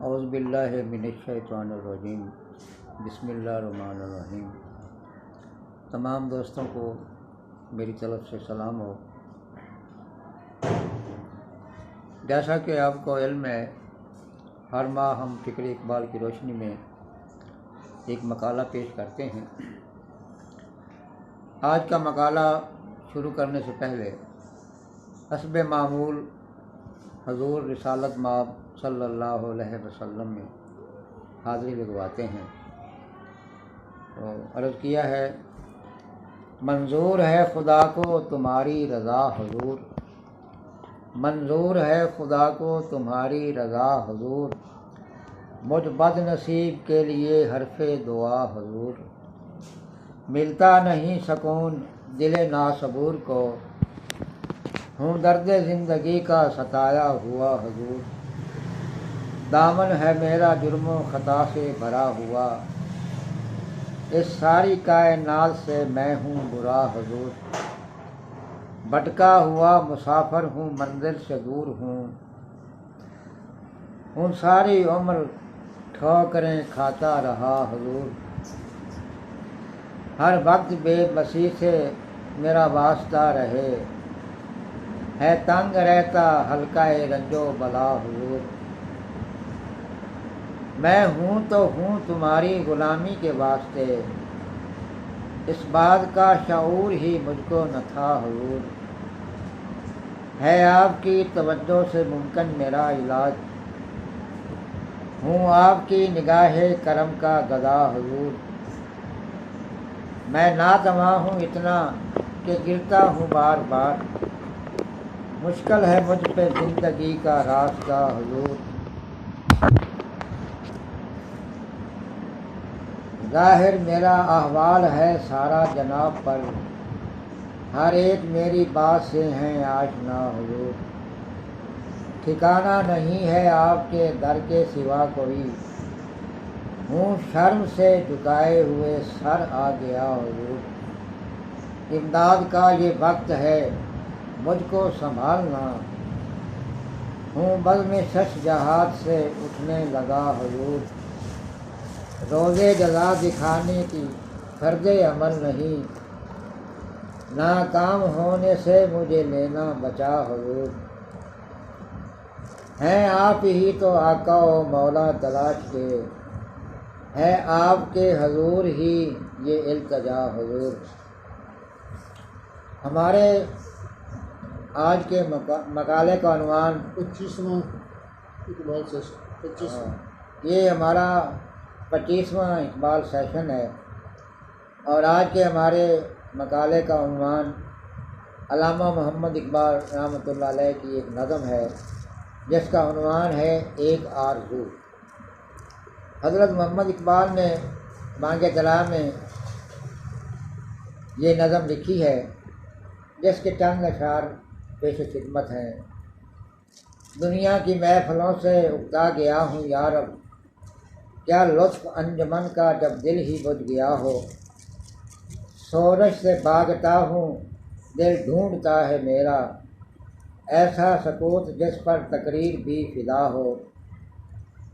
اعوذ باللہ من الشیطان الرجیم، بسم اللہ الرحمن الرحیم۔ تمام دوستوں کو میری طرف سے سلام ہو۔ جیسا کہ آپ کو علم ہے، ہر ماہ ہم فکر اقبال کی روشنی میں ایک مقالہ پیش کرتے ہیں۔ آج کا مقالہ شروع کرنے سے پہلے حسب معمول حضور رسالت مآب صلی اللہ علیہ وسلم میں حاضری لگواتے ہیں۔ تو عرض کیا ہے، منظور ہے خدا کو تمہاری رضا حضور، منظور ہے خدا کو تمہاری رضا حضور، مجھ بد نصیب کے لیے حرف دعا حضور، ملتا نہیں سکون دل ناصبور کو، ہوں درد زندگی کا ستایا ہوا حضور، دامن ہے میرا جرم و خطا سے بھرا ہوا، اس ساری کائنات سے میں ہوں برا حضور، بھٹکا ہوا مسافر ہوں منزل سے دور ہوں ساری عمر ٹھوکریں کھاتا رہا حضور، ہر وقت بے بسی سے میرا واسطہ رہے، ہے تنگ رہتا حلقہ رنج و بلا حضور، میں ہوں تو ہوں تمہاری غلامی کے واسطے، اس بات کا شعور ہی مجھ کو نہ تھا حضور، ہے آپ کی توجہ سے ممکن میرا علاج، ہوں آپ کی نگاہ کرم کا گدا حضور، میں ناتواں ہوں اتنا کہ گرتا ہوں بار بار، مشکل ہے مجھ پہ زندگی کا راستہ حضور، ظاہر میرا احوال ہے سارا جناب پر، ہر ایک میری بات سے ہیں آشنا حضور، ٹھکانہ نہیں ہے آپ کے در کے سوا کوئی، ہوں شرم سے جھکائے ہوئے سر آ گیا حضور، امداد کا یہ وقت ہے مجھ کو سنبھالنا، ہوں بزم شش جہاد سے اٹھنے لگا حضور، روزے جزا دکھانے کی فرض عمل نہیں، ناکام ہونے سے مجھے لینا بچا حضور، ہیں آپ ہی تو آقا و مولا تلاش کے، ہے آپ کے حضور ہی یہ التجا حضور۔ ہمارے آج کے مقالے کا عنوان 25واں اقبال سیشن، یہ ہمارا 25واں اقبال سیشن ہے، اور آج کے ہمارے مقالے کا عنوان علامہ محمد اقبال رحمۃ اللہ علیہ کی ایک نظم ہے جس کا عنوان ہے ایک آرزو۔ حضرت محمد اقبال نے بانگ طلع میں یہ نظم لکھی ہے جس کے چند اشعار پیش خدمت ہیں۔ دنیا کی محفلوں سے اکتا گیا ہوں یارب، کیا لطف انجمن کا جب دل ہی بجھ گیا ہو، سورج سے بھاگتا ہوں دل ڈھونڈتا ہے میرا، ایسا سکوت جس پر تقریر بھی فدا ہو،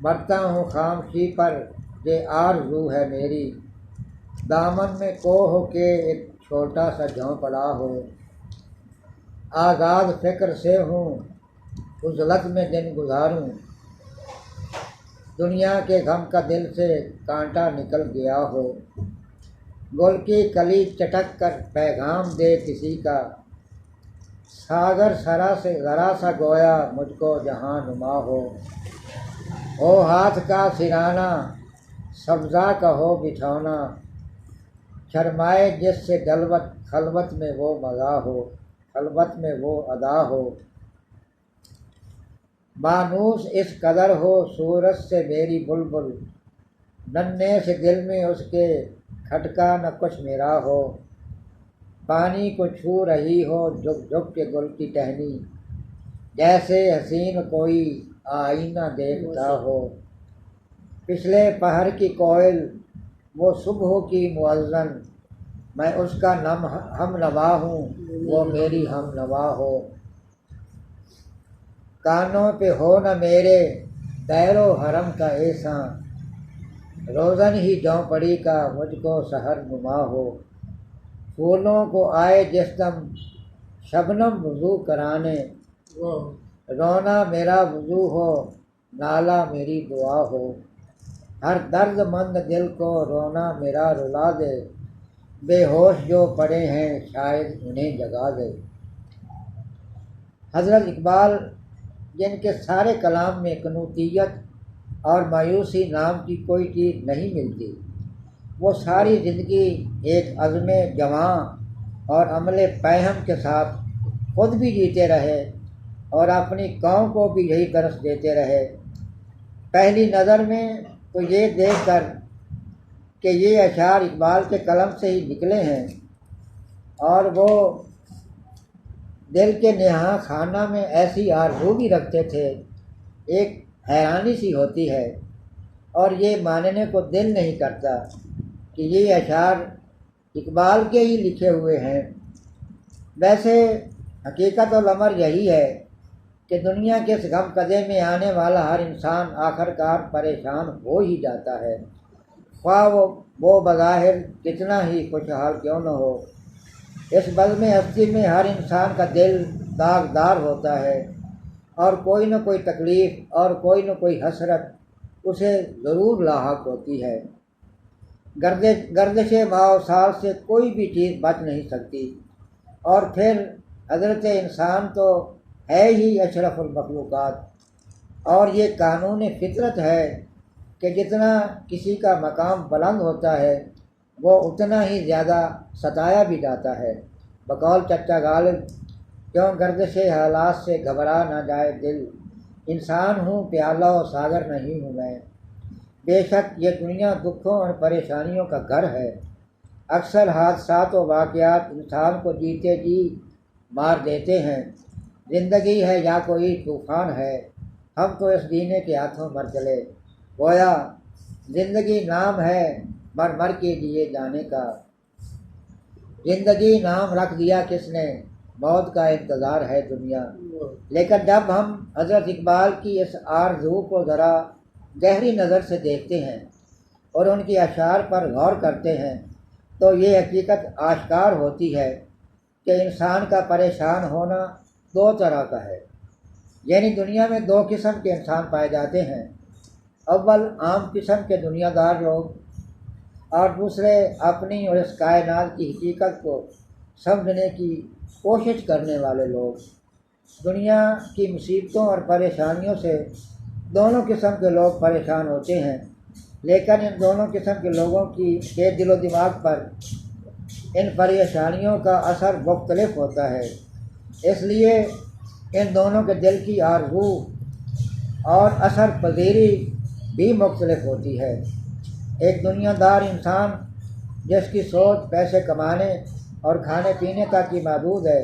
مرتا ہوں خاموشی پر یہ آرزو ہے میری، دامن میں کوہ کے ایک چھوٹا سا جھونپڑا ہو، آزاد فکر سے ہوں عزلت میں دن گزاروں، دنیا کے غم کا دل سے کانٹا نکل گیا ہو، گل کی کلی چٹک کر پیغام دے کسی کا، ساگر سرا سے ذرا سا گویا مجھ کو جہاں نما ہو ہاتھ کا سرانا سبزہ کا ہو بچھونا، شرمائے جس سے جلوت خلوت میں وہ مزہ ہو، خلوت میں وہ ادا ہو، مانوس اس قدر ہو صورت سے میری بلبل، ننھے سے دل میں اس کے کھٹکا نہ کچھ میرا ہو، پانی کو چھو رہی ہو جھک جھک کے گل کی ٹہنی، جیسے حسین کوئی آئینہ دیکھتا ہو، پچھلے پہر کی کوئل وہ صبح کی مؤذن، میں اس کا ہم نوا ہوں وہ میری ہم نوا ہو، کانوں پہ ہو نہ میرے دیر و حرم کا احساں، روزن ہی جوں پڑی کا مجھ کو سحر نما ہو، پھولوں کو آئے جس دم شبنم وضو کرانے، رونا میرا وضو ہو نالا میری دعا ہو، ہر درد مند دل کو رونا میرا رلا دے، بے ہوش جو پڑے ہیں شاید انہیں جگا دے۔ حضرت اقبال، جن کے سارے کلام میں قنوطیت اور مایوسی نام کی کوئی چیز نہیں ملتی، وہ ساری زندگی ایک عزم جواں اور عمل پیہم کے ساتھ خود بھی جیتے رہے اور اپنی قوم کو بھی یہی درس دیتے رہے۔ پہلی نظر میں تو یہ دیکھ کر کہ یہ اشعار اقبال کے قلم سے ہی نکلے ہیں اور وہ دل کے نہاں خانہ میں ایسی آرزو بھی رکھتے تھے، ایک حیرانی سی ہوتی ہے اور یہ ماننے کو دل نہیں کرتا کہ یہ اشعار اقبال کے ہی لکھے ہوئے ہیں۔ ویسے حقیقت الامر یہی ہے کہ دنیا کے اس غم قدے میں آنے والا ہر انسان آخرکار پریشان ہو ہی جاتا ہے، خواہ وہ بظاہر کتنا ہی خوشحال کیوں نہ ہو۔ اس بزم ہستی میں ہر انسان کا دل داغدار ہوتا ہے اور کوئی نہ کوئی تکلیف اور کوئی نہ کوئی حسرت اسے ضرور لاحق ہوتی ہے۔ گردش ماہ و سال سے کوئی بھی چیز بچ نہیں سکتی، اور پھر حضرت انسان تو ہے ہی اشرف المخلوقات، اور یہ قانون فطرت ہے کہ جتنا کسی کا مقام بلند ہوتا ہے وہ اتنا ہی زیادہ ستایا بھی جاتا ہے۔ بقول چچا غالب، کیوں گردش حالات سے گھبرا نہ جائے دل، انسان ہوں پیالہ و ساغر نہیں ہوں میں، بے شک یہ دنیا دکھوں اور پریشانیوں کا گھر ہے، اکثر حادثات و واقعات انسان کو جیتے جی مار دیتے ہیں، زندگی ہے یا کوئی طوفان ہے، ہم تو اس جینے کے ہاتھوں مر چلے، گویا زندگی نام ہے مر مر کے لیے جانے کا، زندگی نام رکھ دیا کس نے، موت کا انتظار ہے دنیا۔ لیکن جب ہم حضرت اقبال کی اس آرزو کو ذرا گہری نظر سے دیکھتے ہیں اور ان کی اشعار پر غور کرتے ہیں تو یہ حقیقت آشکار ہوتی ہے کہ انسان کا پریشان ہونا دو طرح کا ہے، یعنی دنیا میں دو قسم کے انسان پائے جاتے ہیں، اول عام قسم کے دنیا دار لوگ اور دوسرے اپنی اور اس کائنات کی حقیقت کو سمجھنے کی کوشش کرنے والے لوگ۔ دنیا کی مصیبتوں اور پریشانیوں سے دونوں قسم کے لوگ پریشان ہوتے ہیں، لیکن ان دونوں قسم کے لوگوں کے دل و دماغ پر ان پریشانیوں کا اثر مختلف ہوتا ہے، اس لیے ان دونوں کے دل کی آرزو اور اثر پذیری بھی مختلف ہوتی ہے۔ ایک دنیا دار انسان جس کی سوچ پیسے کمانے اور کھانے پینے تک ہی محدود ہے،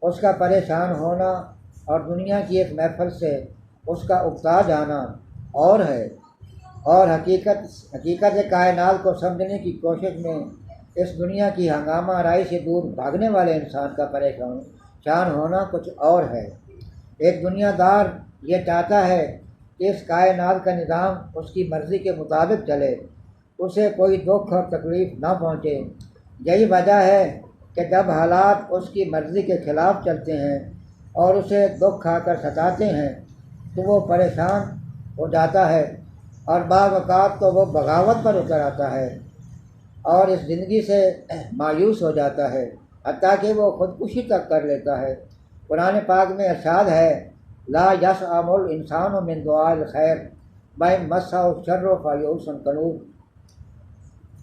اس کا پریشان ہونا اور دنیا کی ایک محفل سے اس کا اکتا جانا اور ہے، اور حقیقت کائنات کو سمجھنے کی کوشش میں اس دنیا کی ہنگامہ آرائی سے دور بھاگنے والے انسان کا پریشان ہونا کچھ اور ہے۔ ایک دنیا دار یہ چاہتا ہے کہ اس کائنات کا نظام اس کی مرضی کے مطابق چلے، اسے کوئی دکھ اور تکلیف نہ پہنچے۔ یہی وجہ ہے کہ جب حالات اس کی مرضی کے خلاف چلتے ہیں اور اسے دکھ کھا کر ستاتے ہیں تو وہ پریشان ہو جاتا ہے اور بعض اوقات تو وہ بغاوت پر اتر آتا ہے اور اس زندگی سے مایوس ہو جاتا ہے، حتیٰ کہ وہ خودکشی تک کر لیتا ہے۔ قرآن پاک میں ارشاد ہے، لا یسأم الانسان من دعاء الخیر وإن مسہ الشر فیئوس قنوط،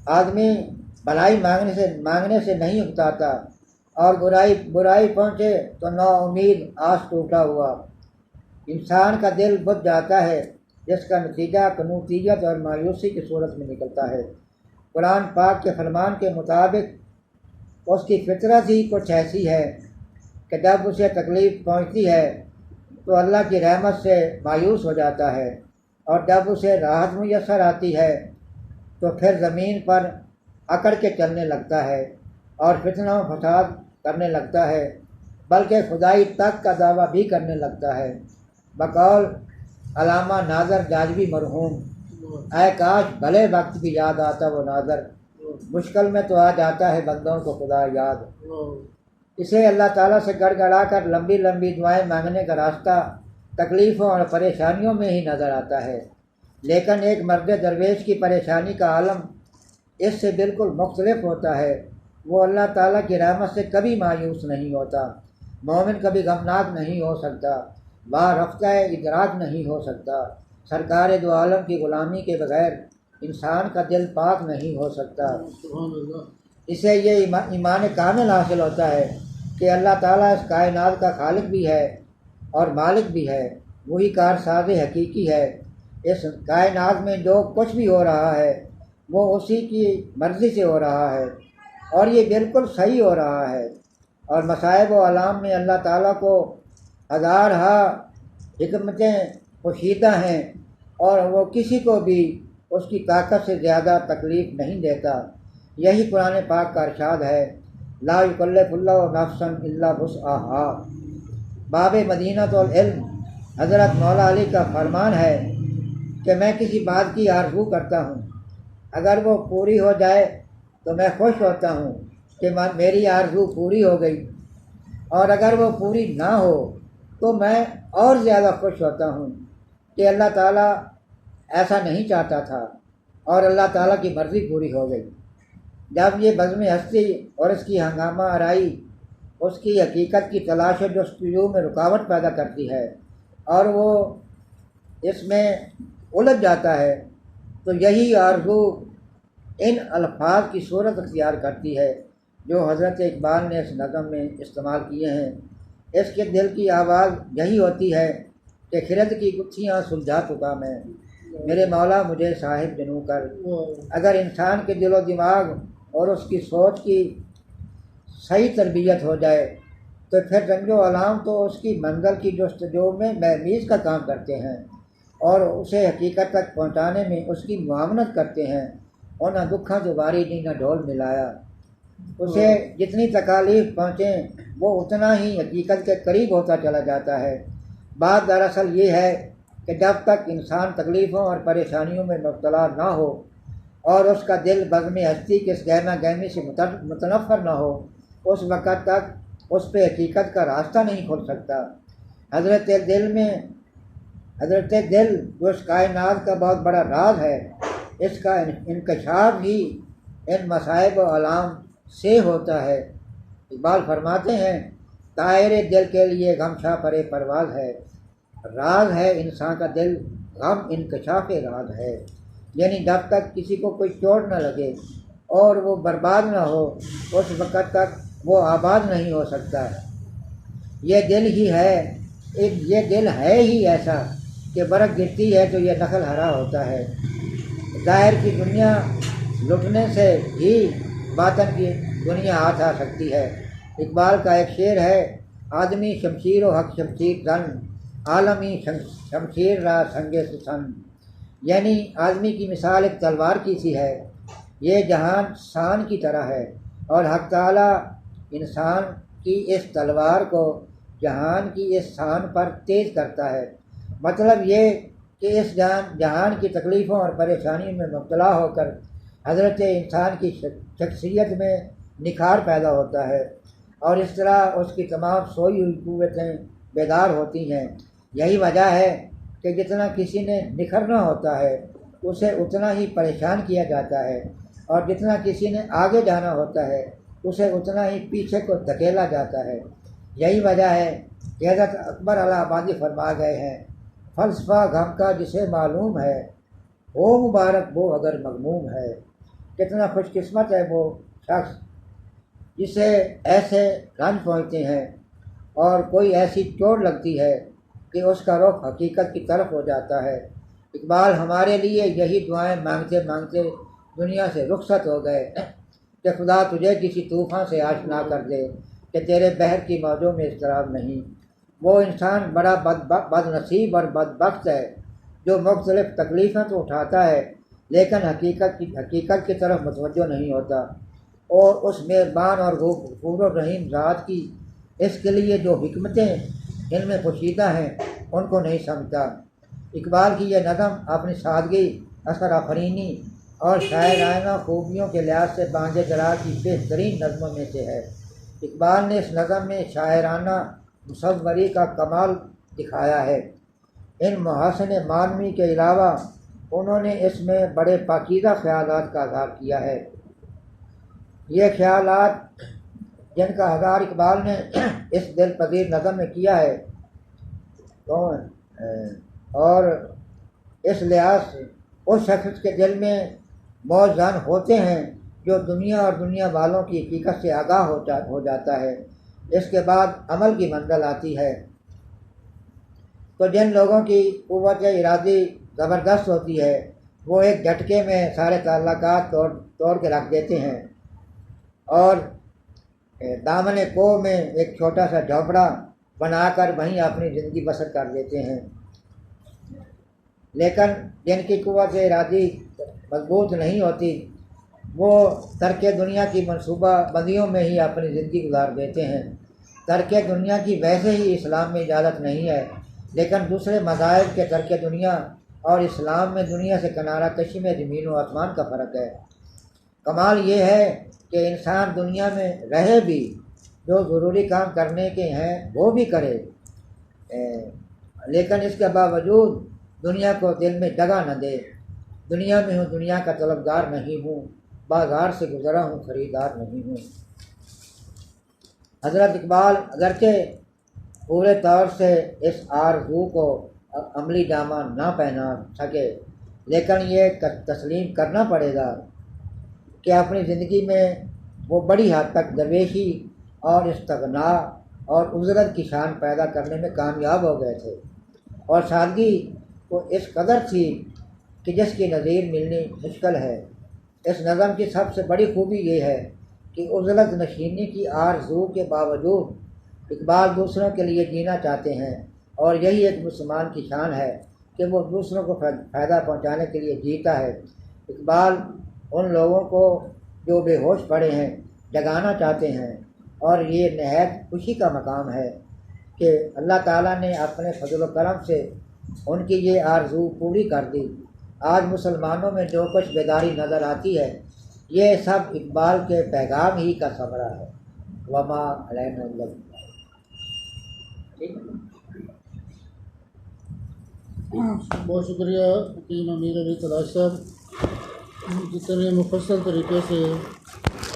آدمی بھلائی مانگنے سے نہیں اکتاتا اور برائی پہنچے تو نا امید آس ٹوٹا ہوا۔ انسان کا دل بجھ جاتا ہے جس کا نتیجہ قنوطیت اور مایوسی کی صورت میں نکلتا ہے۔ قرآن پاک کے فرمان کے مطابق اس کی فطرت ہی کچھ ایسی ہے کہ جب اسے تکلیف پہنچتی ہے تو اللہ کی رحمت سے مایوس ہو جاتا ہے، اور جب اسے راحت میسر آتی ہے تو پھر زمین پر اکڑ کے چلنے لگتا ہے اور فتنہ و فساد کرنے لگتا ہے، بلکہ خدائی تک کا دعویٰ بھی کرنے لگتا ہے۔ بقول علامہ ناظر جاجوی مرحوم، اے کاش بھلے وقت بھی یاد آتا وہ ناظر، مشکل میں تو آ جاتا ہے بندوں کو خدا یاد۔ اسے اللہ تعالیٰ سے گڑ گڑا کر لمبی لمبی دعائیں مانگنے کا راستہ تکلیفوں اور پریشانیوں میں ہی نظر آتا ہے، لیکن ایک مرد درویش کی پریشانی کا عالم اس سے بالکل مختلف ہوتا ہے۔ وہ اللہ تعالیٰ کی رحمت سے کبھی مایوس نہیں ہوتا، مومن کبھی غمناک نہیں ہو سکتا، بارفتہ ادراک نہیں ہو سکتا، سرکار دو عالم کی غلامی کے بغیر انسان کا دل پاک نہیں ہو سکتا۔ اسے یہ ایمان کامل حاصل ہوتا ہے کہ اللہ تعالیٰ اس کائنات کا خالق بھی ہے اور مالک بھی ہے، وہی کارساز حقیقی ہے۔ اس کائنات میں جو کچھ بھی ہو رہا ہے وہ اسی کی مرضی سے ہو رہا ہے، اور یہ بالکل صحیح ہو رہا ہے، اور مصائب و علام میں اللہ تعالیٰ کو ہزارہا حکمتیں پوشیدہ ہیں، اور وہ کسی کو بھی اس کی طاقت سے زیادہ تکلیف نہیں دیتا۔ یہی قرآن پاک کا ارشاد ہے، لا یکلف اللہ نفسا الا وسعہا۔ باب مدینۃ العلم حضرت مولا علی کا فرمان ہے کہ میں کسی بات کی آرزو کرتا ہوں، اگر وہ پوری ہو جائے تو میں خوش ہوتا ہوں کہ میری آرزو پوری ہو گئی، اور اگر وہ پوری نہ ہو تو میں اور زیادہ خوش ہوتا ہوں کہ اللہ تعالیٰ ایسا نہیں چاہتا تھا اور اللہ تعالیٰ کی مرضی پوری ہو گئی۔ جب یہ بزم ہستی اور اس کی ہنگامہ آرائی اس کی حقیقت کی تلاش و جستجو میں رکاوٹ پیدا کرتی ہے اور وہ اس میں الجھ جاتا ہے، تو یہی آرزو ان الفاظ کی صورت اختیار کرتی ہے جو حضرت اقبال نے اس نظم میں استعمال کیے ہیں۔ اس کے دل کی آواز یہی ہوتی ہے کہ خرد کی گتھیاں سلجھا چکا میں، میرے مولا مجھے صاحب جنو کر۔ اگر انسان کے دل و دماغ اور اس کی سوچ کی صحیح تربیت ہو جائے تو پھر رنج و علام تو اس کی منزل کی جستجو میں مہمیز کا کام کرتے ہیں اور اسے حقیقت تک پہنچانے میں اس کی معاونت کرتے ہیں، اور نہ دکھاں جو باری نہیں نہ ڈھول ملایا۔ اسے جتنی تکالیف پہنچیں وہ اتنا ہی حقیقت کے قریب ہوتا چلا جاتا ہے۔ بات دراصل یہ ہے کہ جب تک انسان تکلیفوں اور پریشانیوں میں مبتلا نہ ہو اور اس کا دل بزم ہستی کے اس گہما گہمی سے متنفر نہ ہو، اس وقت تک اس پہ حقیقت کا راستہ نہیں کھل سکتا۔ حضرت دل جو اس کائنات کا بہت بڑا راز ہے، اس کا انکشاف ہی ان مصائب و علام سے ہوتا ہے۔ اقبال فرماتے ہیں، طائر دل کے لیے غم شاہ پرے پرواز ہے، راز ہے انسان کا دل غم انکشاف راز ہے، یعنی جب تک کسی کو کوئی چوٹ نہ لگے اور وہ برباد نہ ہو اس وقت تک وہ آباد نہیں ہو سکتا۔ یہ دل ہے ہی ایسا کہ برق گرتی ہے تو یہ نخل ہرا ہوتا ہے۔ ظاہر کی دنیا لٹنے سے ہی باطن کی دنیا ہاتھ آ سکتی ہے۔ اقبال کا ایک شعر ہے، آدمی شمشیر و حق شمشیر زن، عالمی شمشیر را سنگے سن، یعنی آدمی کی مثال ایک تلوار کی سی ہے، یہ جہان سان کی طرح ہے، اور حق تعالیٰ انسان کی اس تلوار کو جہان کی اس سان پر تیز کرتا ہے۔ مطلب یہ کہ اس جہان کی تکلیفوں اور پریشانیوں میں مبتلا ہو کر حضرت انسان کی شخصیت میں نکھار پیدا ہوتا ہے، اور اس طرح اس کی تمام سوئی ہوئی قوتیں بیدار ہوتی ہیں۔ یہی وجہ ہے کہ جتنا کسی نے نکھرنا ہوتا ہے اسے اتنا ہی پریشان کیا جاتا ہے، اور جتنا کسی نے آگے جانا ہوتا ہے اسے اتنا ہی پیچھے کو دھکیلا جاتا ہے۔ یہی وجہ ہے کہ حضرت اکبر الہ آبادی فرما گئے ہیں، فلسفہ غم کا جسے معلوم ہے، ہو مبارک وہ اگر مغموم ہے۔ کتنا خوش قسمت ہے وہ شخص جسے ایسے رنج پہنچتے ہیں اور کوئی ایسی چوٹ لگتی ہے کہ اس کا رخ حقیقت کی طرف ہو جاتا ہے۔ اقبال ہمارے لیے یہی دعائیں مانگتے مانگتے دنیا سے رخصت ہو گئے کہ خدا تجھے کسی طوفان سے آشنا کر دے کہ تیرے بحر کی موجوں میں اضطراب نہیں۔ وہ انسان بڑا بد نصیب اور بدبخت ہے جو مختلف تکلیفیں تو اٹھاتا ہے لیکن حقیقت کی طرف متوجہ نہیں ہوتا، اور اس مہربان اور غفور الرحیم ذات کی اس کے لیے جو حکمتیں ان میں پوشیدہ ہیں ان کو نہیں سمجھتا۔ اقبال کی یہ نظم اپنی سادگی، اثر آفرینی اور شاعرانہ خوبیوں کے لحاظ سے بانجھ درا کی بہترین نظموں میں سے ہے۔ اقبال نے اس نظم میں شاعرانہ مصوری کا کمال دکھایا ہے۔ ان محاسن معنوی کے علاوہ انہوں نے اس میں بڑے پاکیزہ خیالات کا اظہار کیا ہے۔ یہ خیالات جن کا اظہار اقبال نے اس دل پذیر نظم میں کیا ہے اور اس لحاظ سے اس شخص کے دل میں موزن ہوتے ہیں جو دنیا اور دنیا والوں کی حقیقت سے آگاہ ہو جاتا ہے۔ اس کے بعد عمل کی منزل آتی ہے۔ تو جن لوگوں کی قوت ارادی زبردست ہوتی ہے وہ ایک جھٹکے میں سارے تعلقات توڑ کے رکھ دیتے ہیں اور دامن کوہ میں ایک چھوٹا سا جھونپڑا بنا کر وہیں اپنی زندگی بسر کر لیتے ہیں۔ لیکن جن کی قوت ارادی مضبوط نہیں ہوتی وہ ترک دنیا کی منصوبہ بندیوں میں ہی اپنی زندگی گزار دیتے ہیں۔ ترک دنیا کی ویسے ہی اسلام میں اجازت نہیں ہے، لیکن دوسرے مذاہب کے ترک دنیا اور اسلام میں دنیا سے کنارہ کشی میں زمین و آسمان کا فرق ہے۔ کمال یہ ہے کہ انسان دنیا میں رہے بھی، جو ضروری کام کرنے کے ہیں وہ بھی کرے، لیکن اس کے باوجود دنیا کو دل میں جگہ نہ دے۔ دنیا میں ہوں، دنیا کا طلبگار نہیں ہوں، بازار سے گزرا ہوں، خریدار نہیں ہوں۔ حضرت اقبال اگرچہ پورے طور سے اس آرزو کو عملی جامہ نہ پہنا سکے، لیکن یہ تسلیم کرنا پڑے گا کہ اپنی زندگی میں وہ بڑی حد تک درویشی اور استغنا اور عزلت کی شان پیدا کرنے میں کامیاب ہو گئے تھے، اور سادگی کو اس قدر تھی کہ جس کی نظیر ملنی مشکل ہے۔ اس نظم کی سب سے بڑی خوبی یہ ہے کہ عزلت نشینی کی آرزو کے باوجود اقبال دوسروں کے لیے جینا چاہتے ہیں، اور یہی ایک مسلمان کی شان ہے کہ وہ دوسروں کو فائدہ پہنچانے کے لیے جیتا ہے۔ اقبال ان لوگوں کو جو بے ہوش پڑے ہیں جگانا چاہتے ہیں، اور یہ نہایت خوشی کا مقام ہے کہ اللہ تعالیٰ نے اپنے فضل و کرم سے ان کی یہ آرزو پوری کر دی۔ آج مسلمانوں میں جو کچھ بیداری نظر آتی ہے یہ سب اقبال کے پیغام ہی کا ثمرہ ہے۔ وما علینا الا البلاغ۔ بہت شکریہ حکیم امیر علی تلاش صاحب، جتنے مفصل طریقے سے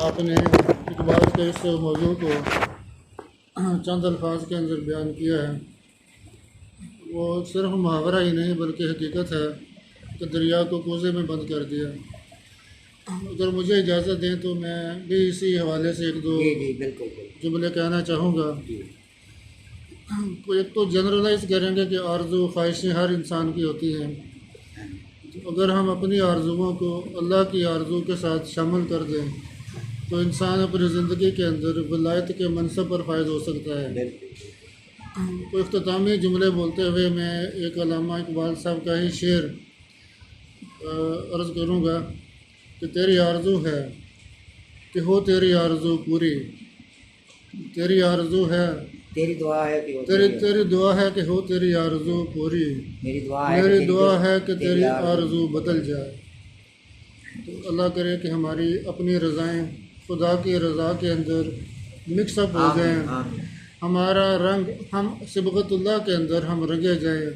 آپ نے اقبال کے اس موضوع کو چند الفاظ کے اندر بیان کیا ہے۔ وہ صرف محاورہ ہی نہیں بلکہ حقیقت ہے کہ دریا کو کوزے میں بند کر دیا۔ اگر مجھے اجازت دیں تو میں بھی اسی حوالے سے ایک دو جملے کہنا چاہوں گا۔ ایک تو جنرلائز کریں گے کہ آرزو خواہشیں ہر انسان کی ہوتی ہیں۔ اگر ہم اپنی آرزوؤں کو اللہ کی آرزو کے ساتھ شامل کر دیں تو انسان اپنی زندگی کے اندر ولایت کے منصب پر فائز ہو سکتا ہے۔ تو اختتامی جملے بولتے ہوئے میں ایک علامہ اقبال صاحب کا ہی شعر عرض کروں گا کہ تیری آرزو ہے کہ ہو تیری آرزو پوری، تیری آرزو ہے، تیری دعا ہے کہ تیری دعا ہے کہ ہو تیری آرزو پوری، میری دعا ہے کہ تیری آرزو بدل جائے۔ تو اللہ کرے کہ ہماری اپنی رضائیں خدا کی رضا کے اندر مکس اپ ہو جائیں، ہمارا رنگ ہم صبغت اللہ کے اندر ہم رنگے جائیں،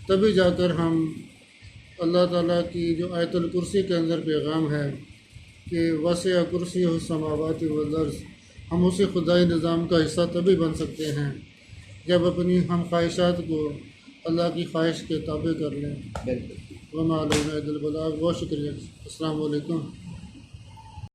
تبھی جا کر ہم اللہ تعالیٰ کی جو آیت الکرسی کے اندر پیغام ہے کہ وسع کرسی السماوات والارض، ہم اسی خدائی نظام کا حصہ تبھی بن سکتے ہیں جب اپنی ہم خواہشات کو اللہ کی خواہش کے تابع کر لیں۔ وما علینا الا البلاغ۔ بہت شکریہ، السلام علیکم۔